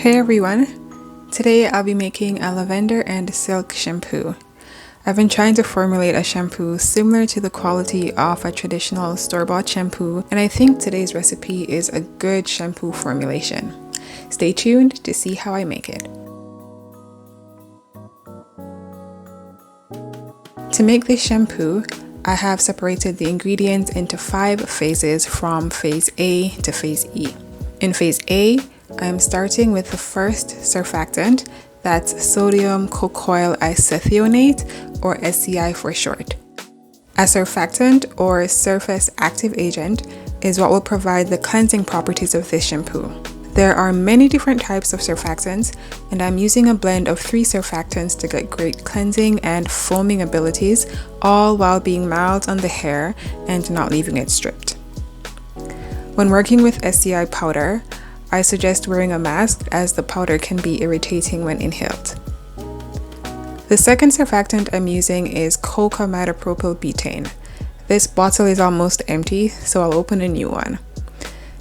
Hey everyone! Today I'll be making a lavender and silk shampoo. I've been trying to formulate a shampoo similar to the quality of a traditional store-bought shampoo, and I think today's recipe is a good shampoo formulation. Stay tuned to see how I make it. To make this shampoo, I have separated the ingredients into 5 phases from phase A to phase E. In phase A, I am starting with the first surfactant, that's sodium cocoyl isethionate, or SCI for short. A surfactant, or surface active agent, is what will provide the cleansing properties of this shampoo. There are many different types of surfactants, and I'm using a blend of 3 surfactants to get great cleansing and foaming abilities, all while being mild on the hair and not leaving it stripped. When working with SCI powder, I suggest wearing a mask as the powder can be irritating when inhaled. The second surfactant I'm using is Cocamidapropyl Betaine. This bottle is almost empty, so I'll open a new one.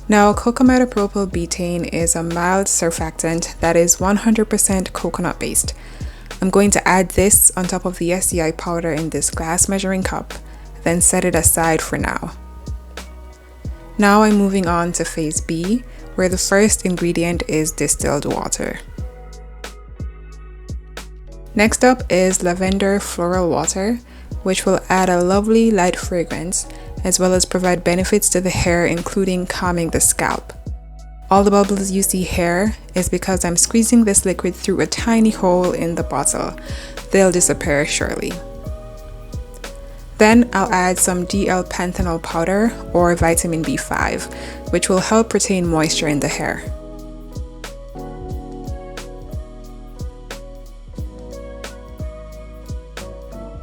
Now, Cocamidapropyl Betaine is a mild surfactant that is 100% coconut based. I'm going to add this on top of the SCI powder in this glass measuring cup, then set it aside for now. Now I'm moving on to phase B, where the first ingredient is distilled water. Next up is lavender floral water, which will add a lovely light fragrance as well as provide benefits to the hair, including calming the scalp. All the bubbles you see here is because I'm squeezing this liquid through a tiny hole in the bottle. They'll disappear shortly. Then I'll add some DL-Panthenol powder or vitamin B5, which will help retain moisture in the hair.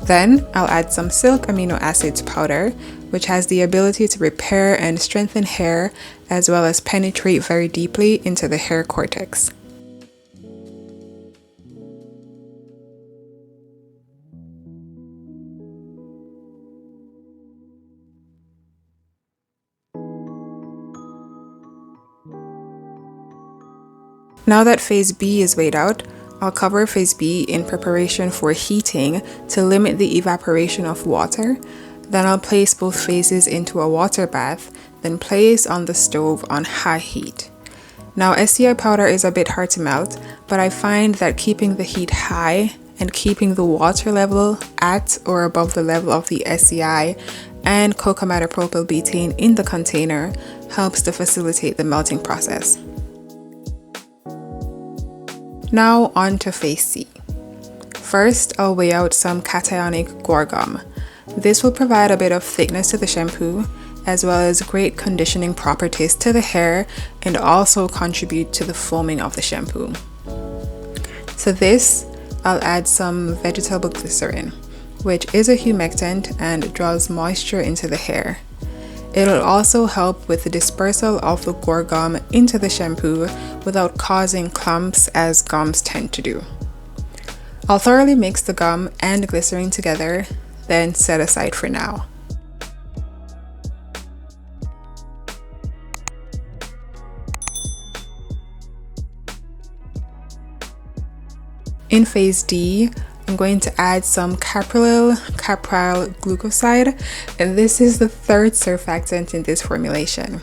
Then I'll add some silk amino acids powder, which has the ability to repair and strengthen hair as well as penetrate very deeply into the hair cortex. Now that phase B is weighed out, I'll cover phase B in preparation for heating to limit the evaporation of water. Then I'll place both phases into a water bath, then place on the stove on high heat. Now, SCI powder is a bit hard to melt, but I find that keeping the heat high and keeping the water level at or above the level of the SCI and Cocamidapropyl Betaine in the container helps to facilitate the melting process. Now on to phase C. First, I'll weigh out some Cationic Guar Gum. This will provide a bit of thickness to the shampoo, as well as great conditioning properties to the hair and also contribute to the foaming of the shampoo. To this, I'll add some Vegetable Glycerine, which is a humectant and draws moisture into the hair. It'll also help with the dispersal of the guar gum into the shampoo without causing clumps as gums tend to do. I'll thoroughly mix the gum and glycerin together, then set aside for now. In phase D, I'm going to add some Caprylyl, Glucoside, and this is the third surfactant in this formulation.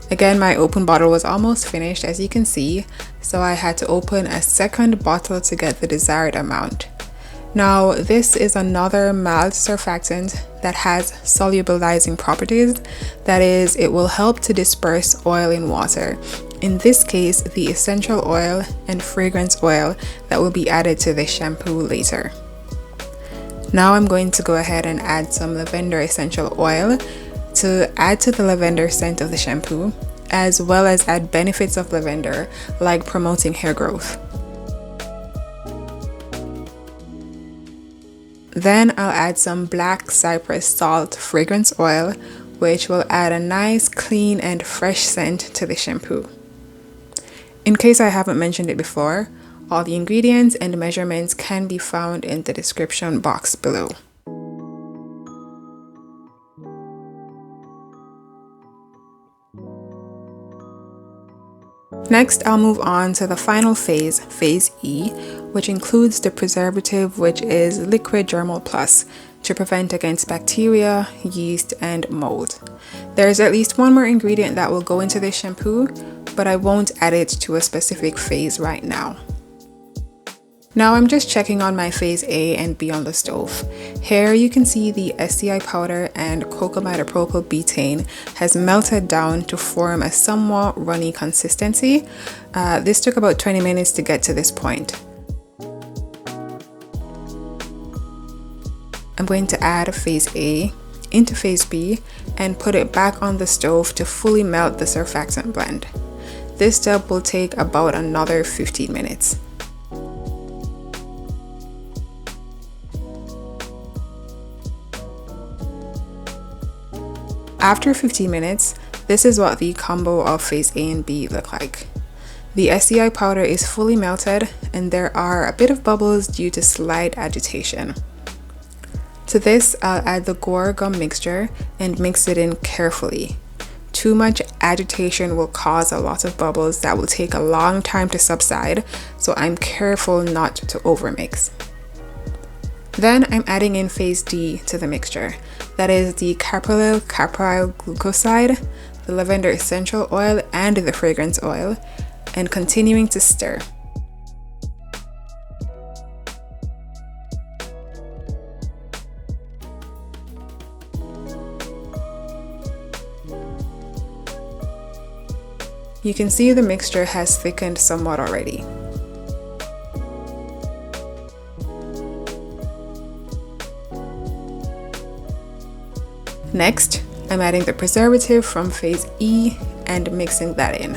Again, my open bottle was almost finished, as you can see, so I had to open a second bottle to get the desired amount. Now, this is another mild surfactant that has solubilizing properties. That is, it will help to disperse oil in water. In this case, the essential oil and fragrance oil that will be added to the shampoo later. Now I'm going to go ahead and add some Lavender Essential Oil to add to the lavender scent of the shampoo, as well as add benefits of lavender like promoting hair growth. Then I'll add some black cypress salt fragrance oil, which will add a nice clean and fresh scent to the shampoo. In case I haven't mentioned it before, all the ingredients and measurements can be found in the description box below. Next, I'll move on to the final phase, phase E, which includes the preservative, which is Liquid Dermal Plus, to prevent against bacteria, yeast, and mold. There's at least one more ingredient that will go into this shampoo, but I won't add it to a specific phase right now. Now I'm just checking on my phase A and B on the stove. Here you can see the SCI powder and Cocamidapropyl Betaine has melted down to form a somewhat runny consistency. This took about 20 minutes to get to this point. I'm going to add phase A into phase B and put it back on the stove to fully melt the surfactant blend. This step will take about another 15 minutes. After 15 minutes, this is what the combo of phase A and B look like. The SCI powder is fully melted and there are a bit of bubbles due to slight agitation. To this, I'll add the Guar Gum mixture and mix it in carefully. Too much agitation will cause a lot of bubbles that will take a long time to subside, so I'm careful not to overmix. Then I'm adding in phase D to the mixture. That is the Caprylyl, Glucoside, the Lavender Essential Oil, and the fragrance oil, and continuing to stir. You can see the mixture has thickened somewhat already. Next, I'm adding the preservative from phase E and mixing that in.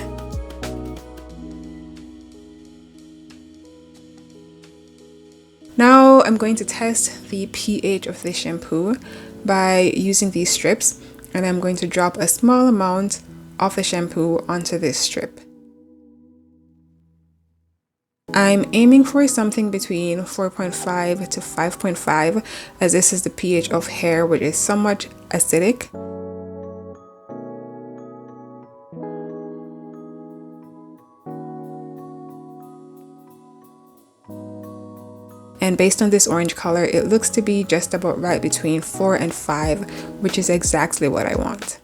Now I'm going to test the pH of this shampoo by using these strips, and I'm going to drop a small amount of the shampoo onto this strip. I'm aiming for something between 4.5 to 5.5, as this is the pH of hair, which is somewhat acidic. And based on this orange color, it looks to be just about right between 4 and 5, which is exactly what I want.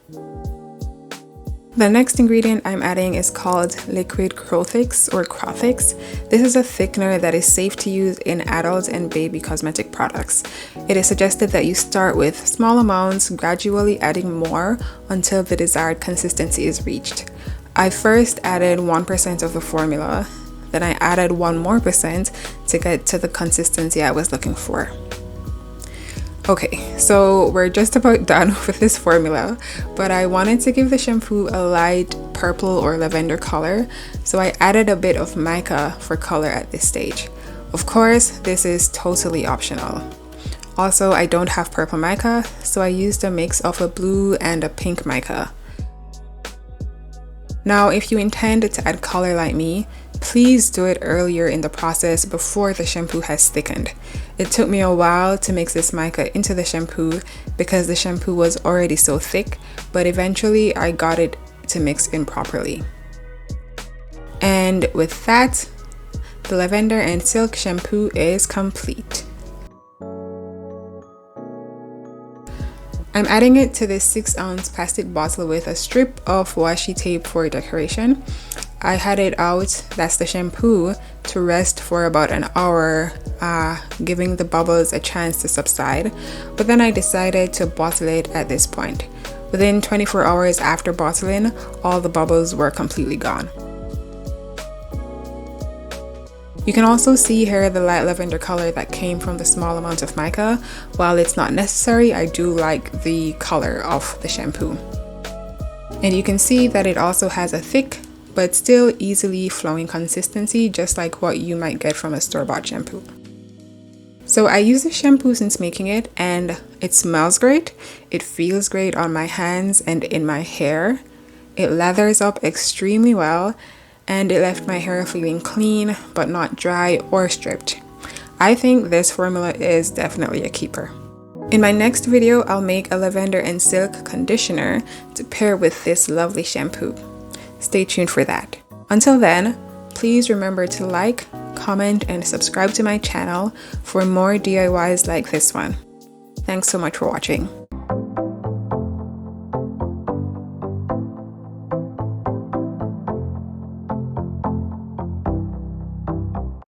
The next ingredient I'm adding is called Liquid Crotix or Crotix. This is a thickener that is safe to use in adult and baby cosmetic products. It is suggested that you start with small amounts, gradually adding more until the desired consistency is reached. I first added 1% of the formula, then I added 1 more percent to get to the consistency I was looking for. Okay, so we're just about done with this formula, but I wanted to give the shampoo a light purple or lavender color, so I added a bit of mica for color at this stage. Of course, this is totally optional. Also, I don't have purple mica, so I used a mix of a blue and a pink mica. Now, if you intend to add color like me, please do it earlier in the process before the shampoo has thickened. It took me a while to mix this mica into the shampoo because the shampoo was already so thick, but eventually I got it to mix in properly. And with that, the Lavender and Silk Shampoo is complete. I'm adding it to this 6-ounce plastic bottle with a strip of washi tape for decoration. I had it out, that's the shampoo, to rest for about an hour, giving the bubbles a chance to subside, but then I decided to bottle it at this point. Within 24 hours after bottling, all the bubbles were completely gone. You can also see here the light lavender color that came from the small amount of mica. While it's not necessary, I do like the color of the shampoo. And you can see that it also has a thick but still easily flowing consistency, just like what you might get from a store-bought shampoo. So I use this shampoo since making it, and it smells great, it feels great on my hands and in my hair, it lathers up extremely well, and it left my hair feeling clean but not dry or stripped. I think this formula is definitely a keeper. In my next video, I'll make a lavender and silk conditioner to pair with this lovely shampoo. Stay tuned for that. Until then, please remember to like, comment, and subscribe to my channel for more DIYs like this one. Thanks so much for watching.